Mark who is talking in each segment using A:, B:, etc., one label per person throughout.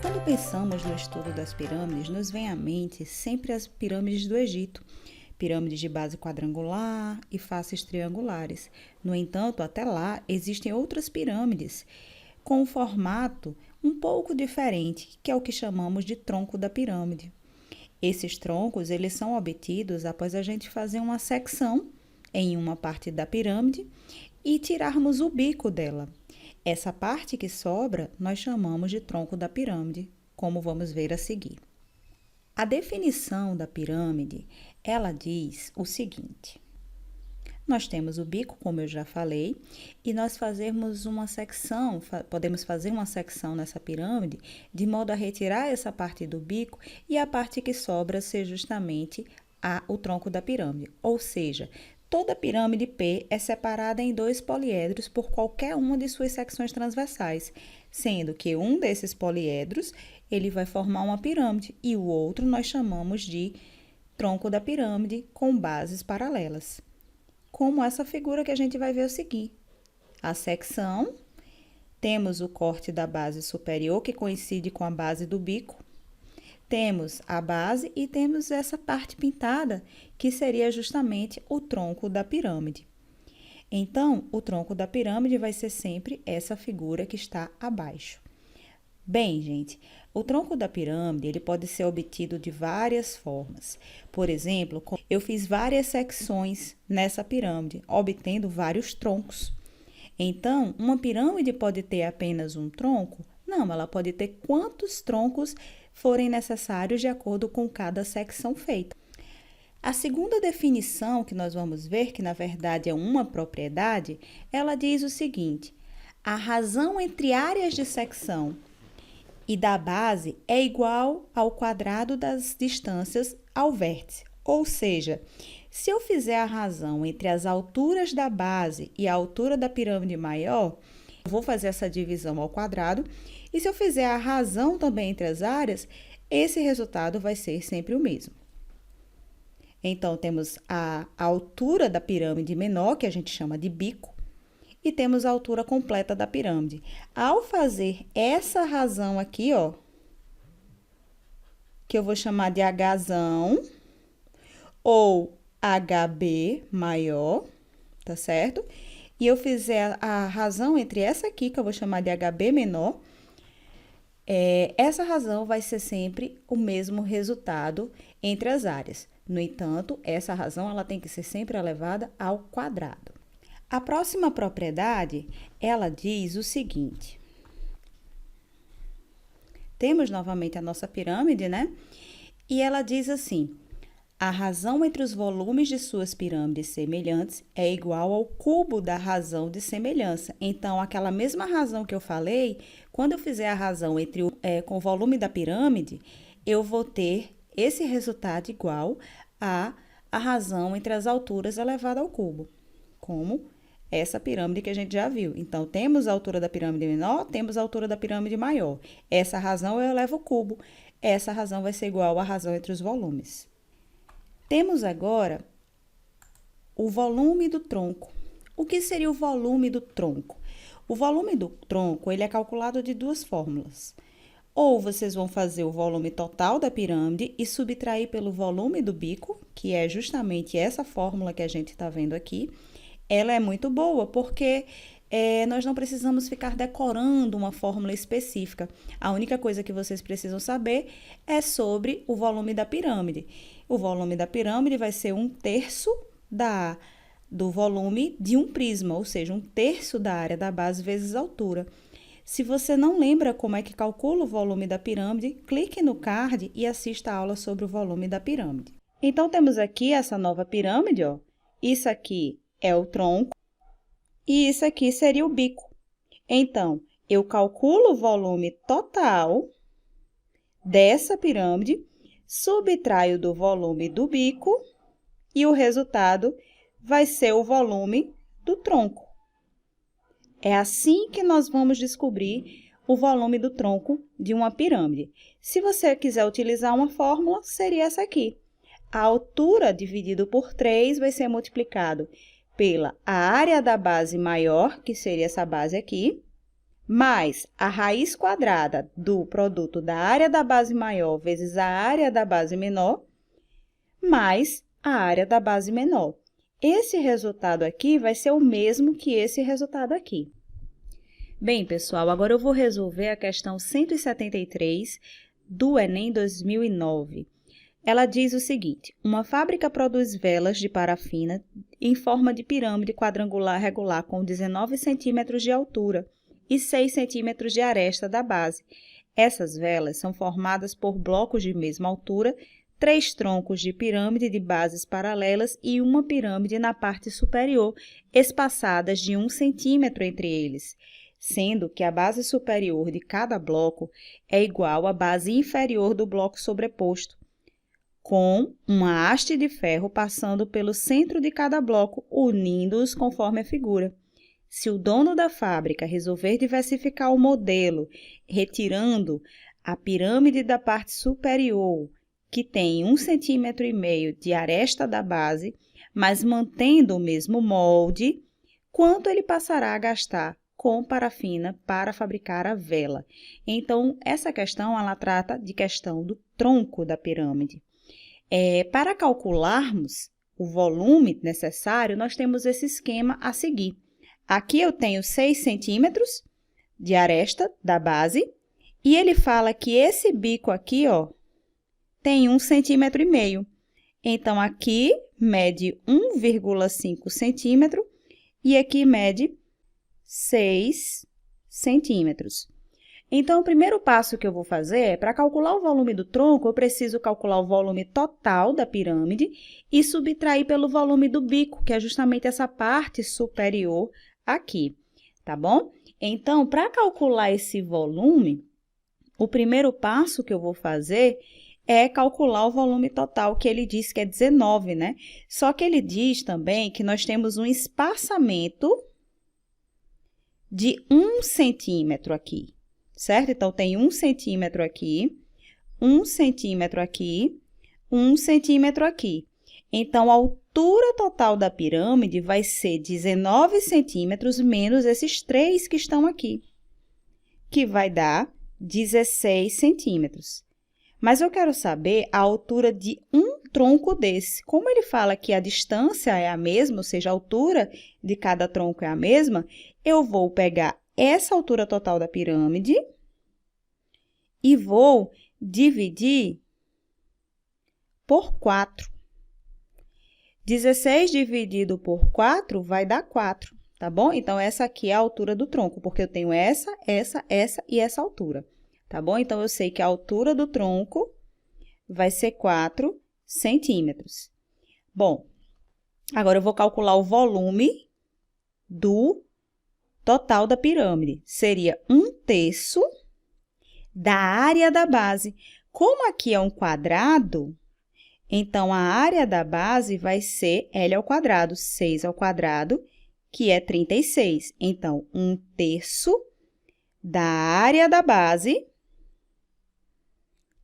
A: Quando pensamos no estudo das pirâmides, nos vem à mente sempre as pirâmides do Egito, pirâmides de base quadrangular e faces triangulares. No entanto, até lá existem outras pirâmides com um formato um pouco diferente, que é o que chamamos de tronco da pirâmide. Esses troncos, eles são obtidos após a gente fazer uma secção em uma parte da pirâmide e tirarmos o bico dela. Essa parte que sobra, nós chamamos de tronco da pirâmide, como vamos ver a seguir. A definição da pirâmide, ela diz o seguinte: nós temos o bico, como eu já falei, e nós podemos fazer uma secção nessa pirâmide de modo a retirar essa parte do bico e a parte que sobra ser justamente o tronco da pirâmide. Ou seja, toda pirâmide P é separada em 2 poliedros por qualquer uma de suas secções transversais, sendo que um desses poliedros ele vai formar uma pirâmide e o outro nós chamamos de tronco da pirâmide com bases paralelas. Como essa figura que a gente vai ver o seguinte: a secção, temos o corte da base superior, que coincide com a base do bico, temos a base e temos essa parte pintada, que seria justamente o tronco da pirâmide. Então, o tronco da pirâmide vai ser sempre essa figura que está abaixo. Bem, gente, o tronco da pirâmide ele pode ser obtido de várias formas. Por exemplo, eu fiz várias secções nessa pirâmide, obtendo vários troncos. Então, uma pirâmide pode ter apenas um tronco? Não, ela pode ter quantos troncos forem necessários de acordo com cada secção feita. A segunda definição que nós vamos ver, que na verdade é uma propriedade, ela diz o seguinte: a razão entre áreas de secção e da base é igual ao quadrado das distâncias ao vértice. Ou seja, se eu fizer a razão entre as alturas da base e a altura da pirâmide maior, eu vou fazer essa divisão ao quadrado, e se eu fizer a razão também entre as áreas, esse resultado vai ser sempre o mesmo. Então, temos a altura da pirâmide menor, que a gente chama de bico, e temos a altura completa da pirâmide. Ao fazer essa razão aqui, ó, que eu vou chamar de Hzão, ou HB maior, tá certo? E eu fizer a razão entre essa aqui, que eu vou chamar de HB menor, essa razão vai ser sempre o mesmo resultado entre as áreas. No entanto, essa razão ela tem que ser sempre elevada ao quadrado. A próxima propriedade, ela diz o seguinte: temos novamente a nossa pirâmide, né? E ela diz assim: a razão entre os volumes de suas pirâmides semelhantes é igual ao cubo da razão de semelhança. Então, aquela mesma razão que eu falei, quando eu fizer a razão com o volume da pirâmide, eu vou ter esse resultado igual a razão entre as alturas elevada ao cubo, como essa pirâmide que a gente já viu. Então, temos a altura da pirâmide menor, temos a altura da pirâmide maior. Essa razão eu elevo o cubo. Essa razão vai ser igual à razão entre os volumes. Temos agora o volume do tronco. O que seria o volume do tronco? O volume do tronco ele é calculado de 2 fórmulas. Ou vocês vão fazer o volume total da pirâmide e subtrair pelo volume do bico, que é justamente essa fórmula que a gente está vendo aqui. Ela é muito boa porque nós não precisamos ficar decorando uma fórmula específica. A única coisa que vocês precisam saber é sobre o volume da pirâmide. O volume da pirâmide vai ser 1/3 do volume de um prisma, ou seja, 1/3 da área da base vezes a altura. Se você não lembra como é que calcula o volume da pirâmide, clique no card e assista a aula sobre o volume da pirâmide. Então, temos aqui essa nova pirâmide, ó. Isso aqui é o tronco e isso aqui seria o bico. Então, eu calculo o volume total dessa pirâmide, subtraio do volume do bico e o resultado vai ser o volume do tronco. É assim que nós vamos descobrir o volume do tronco de uma pirâmide. Se você quiser utilizar uma fórmula, seria essa aqui. A altura dividido por 3 vai ser multiplicado pela a área da base maior, que seria essa base aqui, mais a raiz quadrada do produto da área da base maior vezes a área da base menor, mais a área da base menor. Esse resultado aqui vai ser o mesmo que esse resultado aqui. Bem, pessoal, agora eu vou resolver a questão 173 do Enem 2009. Ela diz o seguinte: uma fábrica produz velas de parafina em forma de pirâmide quadrangular regular com 19 centímetros de altura e 6 centímetros de aresta da base. Essas velas são formadas por blocos de mesma altura, 3 troncos de pirâmide de bases paralelas e uma pirâmide na parte superior, espaçadas de 1 centímetro entre eles, sendo que a base superior de cada bloco é igual à base inferior do bloco sobreposto, com uma haste de ferro passando pelo centro de cada bloco, unindo-os conforme a figura. Se o dono da fábrica resolver diversificar o modelo, retirando a pirâmide da parte superior, que tem 1,5 centímetro de aresta da base, mas mantendo o mesmo molde, quanto ele passará a gastar com parafina para fabricar a vela? Então, essa questão, ela trata de questão do tronco da pirâmide. Para calcularmos o volume necessário, nós temos esse esquema a seguir. Aqui eu tenho 6 centímetros de aresta da base, e ele fala que esse bico aqui, ó, tem 1,5 centímetro. Então, aqui mede 1,5 centímetro e aqui mede 6 centímetros. Então, o primeiro passo que eu vou fazer é, para calcular o volume do tronco, eu preciso calcular o volume total da pirâmide e subtrair pelo volume do bico, que é justamente essa parte superior aqui, tá bom? Então, para calcular esse volume, o primeiro passo que eu vou fazer é calcular o volume total, que ele diz que é 19, né? Só que ele diz também que nós temos um espaçamento de 1 centímetro aqui, certo? Então, tem 1 centímetro aqui, 1 centímetro aqui, 1 centímetro aqui. Então, a altura total da pirâmide vai ser 19 centímetros menos esses 3 que estão aqui, que vai dar 16 centímetros. Mas eu quero saber a altura de um tronco desse. Como ele fala que a distância é a mesma, ou seja, a altura de cada tronco é a mesma, eu vou pegar essa altura total da pirâmide e vou dividir por 4. 16 dividido por 4 vai dar 4, tá bom? Então, essa aqui é a altura do tronco, porque eu tenho essa e essa altura, tá bom? Então, eu sei que a altura do tronco vai ser 4 centímetros. Bom, agora eu vou calcular o volume do total da pirâmide. Seria 1/3 da área da base. Como aqui é um quadrado, então, a área da base vai ser L ao quadrado, 6 ao quadrado, que é 36. Então, 1/3 da área da base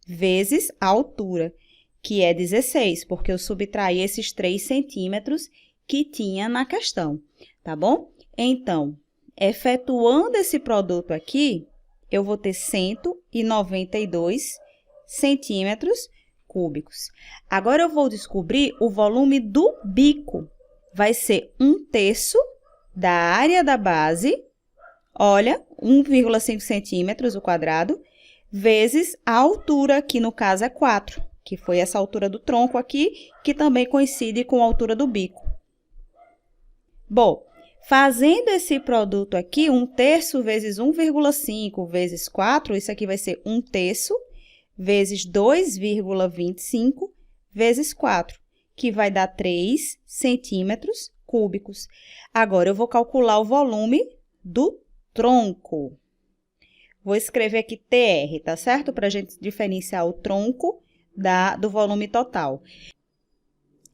A: vezes a altura, que é 16, porque eu subtraí esses 3 centímetros que tinha na questão, tá bom? Então, efetuando esse produto aqui, eu vou ter 192 centímetros cúbicos. Agora, eu vou descobrir o volume do bico. Vai ser 1/3 da área da base, olha, 1,5 centímetros o quadrado, vezes a altura, que no caso é 4, que foi essa altura do tronco aqui, que também coincide com a altura do bico. Bom, fazendo esse produto aqui, 1/3 vezes 1,5 vezes 4, isso aqui vai ser 1/3, vezes 2,25 vezes 4, que vai dar 3 centímetros cúbicos. Agora, eu vou calcular o volume do tronco. Vou escrever aqui TR, tá certo? Para a gente diferenciar o tronco do volume total.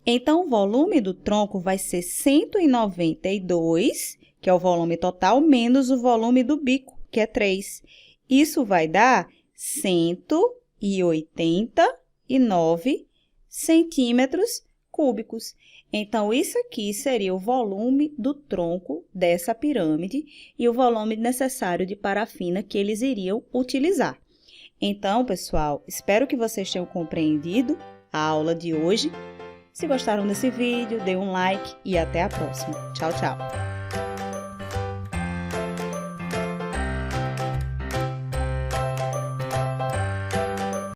A: Então, o volume do tronco vai ser 192, que é o volume total, menos o volume do bico, que é 3. Isso vai dar 189 centímetros cúbicos. Então, isso aqui seria o volume do tronco dessa pirâmide e o volume necessário de parafina que eles iriam utilizar. Então, pessoal, espero que vocês tenham compreendido a aula de hoje. Se gostaram desse vídeo, dê um like e até a próxima. Tchau, tchau!